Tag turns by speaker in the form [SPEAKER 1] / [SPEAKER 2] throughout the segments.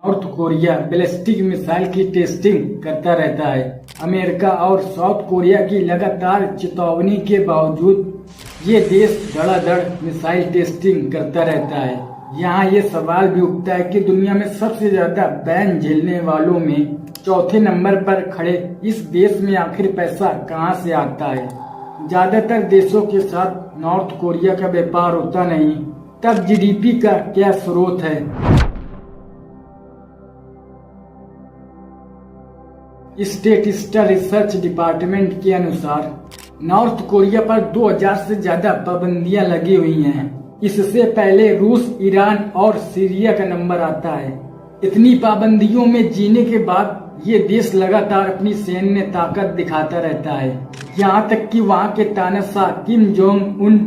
[SPEAKER 1] North Korea ballistic missile की testing करता रहता है। अमेरिका और साउथ कोरिया की लगातार चेतावनी के बावजूद ये देश धड़ाधड़ मिसाइल टेस्टिंग करता रहता है। यहाँ ये सवाल भी उठता है कि दुनिया में सबसे ज्यादा बैन झेलने वालों में चौथे नंबर पर खड़े इस देश में आखिर पैसा कहाँ से आता है। ज्यादातर देशों के साथ नॉर्थ कोरिया का व्यापार होता नहीं, तब जीडीपी का क्या स्रोत है। स्टेटिस्टिकल रिसर्च डिपार्टमेंट के अनुसार नॉर्थ कोरिया पर 2000 से ज्यादा पाबंदियां लगी हुई हैं। इससे पहले रूस, ईरान और सीरिया का नंबर आता है। इतनी पाबंदियों में जीने के बाद ये देश लगातार अपनी सैन्य ताकत दिखाता रहता है। यहाँ तक कि वहाँ के तानाशाह किम जोंग उन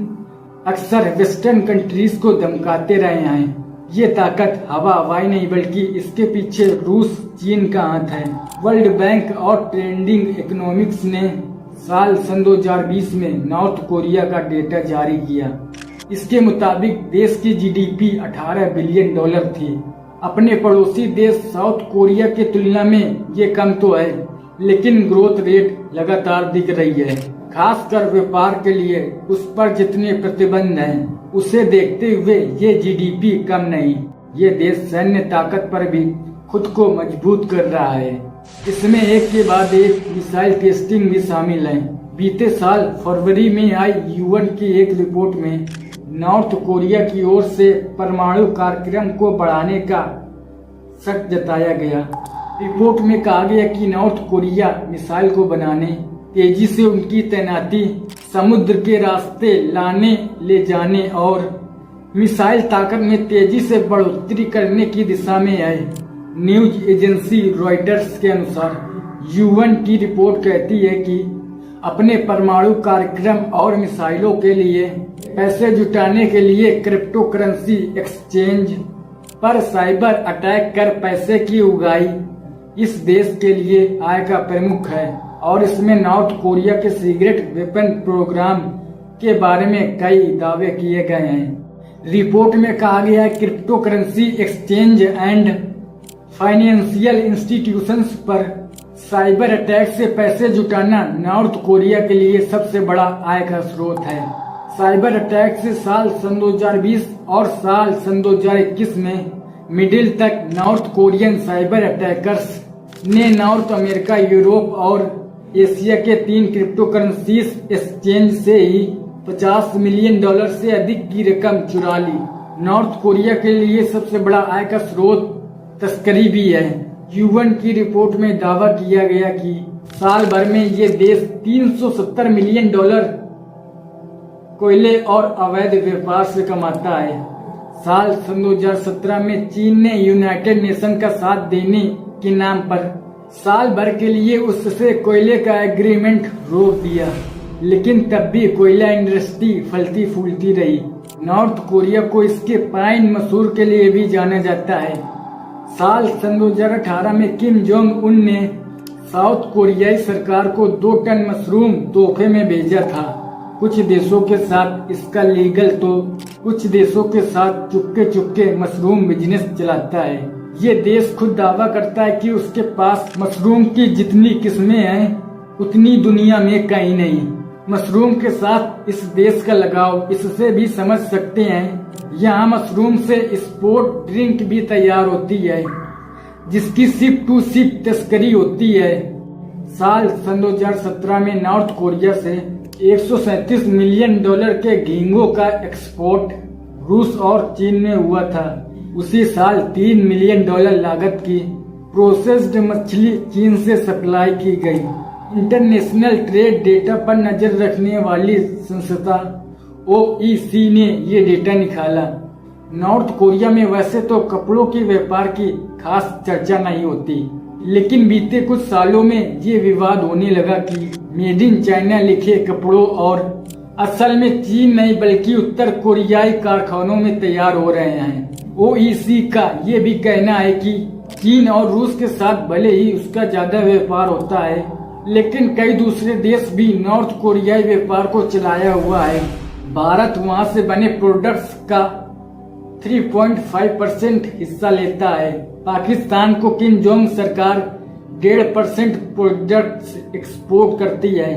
[SPEAKER 1] अक्सर वेस्टर्न कंट्रीज को धमकाते रहे हैं। ये ताकत हवाई नहीं बल्कि इसके पीछे रूस, चीन का हाथ है। वर्ल्ड बैंक और ट्रेंडिंग इकोनॉमिक्स ने साल 2020 में नॉर्थ कोरिया का डेटा जारी किया। इसके मुताबिक देश की जीडीपी 18 बिलियन डॉलर थी। अपने पड़ोसी देश साउथ कोरिया की तुलना में ये कम तो है, लेकिन ग्रोथ रेट लगातार दिख रही है। खासकर व्यापार के लिए उस पर जितने प्रतिबंध हैं, उसे देखते हुए ये जीडीपी कम नहीं। ये देश सैन्य ताकत पर भी खुद को मजबूत कर रहा है। इसमें एक के बाद एक मिसाइल टेस्टिंग भी शामिल है। बीते साल फरवरी में आई यूएन की एक रिपोर्ट में नॉर्थ कोरिया की ओर से परमाणु कार्यक्रम को बढ़ाने का शक जताया गया। रिपोर्ट में कहा गया कि नॉर्थ कोरिया मिसाइल को बनाने, तेजी से उनकी तैनाती, समुद्र के रास्ते लाने ले जाने और मिसाइल ताकत में तेजी से बढ़ोतरी करने की दिशा में है। न्यूज एजेंसी रॉयटर्स के अनुसार यूएन की रिपोर्ट कहती है कि अपने परमाणु कार्यक्रम और मिसाइलों के लिए पैसे जुटाने के लिए क्रिप्टो करेंसी एक्सचेंज पर साइबर अटैक कर पैसे की उगाही इस देश के लिए आय का प्रमुख है। और इसमें नॉर्थ कोरिया के सीक्रेट वेपन प्रोग्राम के बारे में कई दावे किए गए हैं। रिपोर्ट में कहा गया है crypto currency exchange and financial institutions पर साइबर अटैक से पैसे जुटाना नॉर्थ कोरिया के लिए सबसे बड़ा आय का स्रोत है। साइबर अटैक से साल 2020 और साल 2021 में मिडिल तक नॉर्थ कोरियन साइबर अटैकर्स ने नॉर्थ अमेरिका, यूरोप और एशिया के 3 क्रिप्टो करेंसीज एक्सचेंज से ही $50 मिलियन से अधिक की रकम चुरा ली। नॉर्थ कोरिया के लिए सबसे बड़ा आय का स्रोत तस्करी भी है। यूएन की रिपोर्ट में दावा किया गया कि साल भर में ये देश $370 मिलियन कोयले और अवैध व्यापार से कमाता है। साल 2017 में चीन ने यूनाइटेड नेशन का साथ देने के नाम पर साल भर के लिए उससे कोयले का एग्रीमेंट रोक दिया, लेकिन तब भी कोयला इंडस्ट्री फलती फूलती रही। नॉर्थ कोरिया को इसके पाइन मसूर के लिए भी जाना जाता है। साल 2018 में किम जोंग उन ने साउथ कोरियाई सरकार को 2 टन मशरूम तोहफे में भेजा था। कुछ देशों के साथ इसका लीगल तो कुछ देशों के साथ चुपके चुपके मशरूम बिजनेस चलाता है। ये देश खुद दावा करता है कि उसके पास मशरूम की जितनी किस्में हैं उतनी दुनिया में कहीं नहीं। मशरूम के साथ इस देश का लगाव इससे भी समझ सकते हैं। यहाँ मशरूम से स्पोर्ट ड्रिंक भी तैयार होती है, जिसकी शिप टू शिप तस्करी होती है। साल 2017 में नॉर्थ कोरिया से $137 मिलियन के घींगों का एक्सपोर्ट रूस और चीन में हुआ था। उसी साल $3 मिलियन लागत की प्रोसेस्ड मछली चीन से सप्लाई की गई। इंटरनेशनल ट्रेड डेटा पर नजर रखने वाली संस्था ओईसी ने ये डेटा निकाला। नॉर्थ कोरिया में वैसे तो कपड़ों के व्यापार की खास चर्चा नहीं होती, लेकिन बीते कुछ सालों में ये विवाद होने लगा कि मेड इन चाइना लिखे कपड़ों और असल में चीन नहीं बल्कि उत्तर कोरियाई कारखानों में तैयार हो रहे हैं। ओईसी का ये भी कहना है कि चीन और रूस के साथ भले ही उसका ज्यादा व्यापार होता है, लेकिन कई दूसरे देश भी नॉर्थ कोरियाई व्यापार को चलाया हुआ है। भारत वहां से बने प्रोडक्ट्स का 3.5% हिस्सा लेता है। पाकिस्तान को किम जोंग सरकार 1.5% प्रोडक्ट्स एक्सपोर्ट करती है।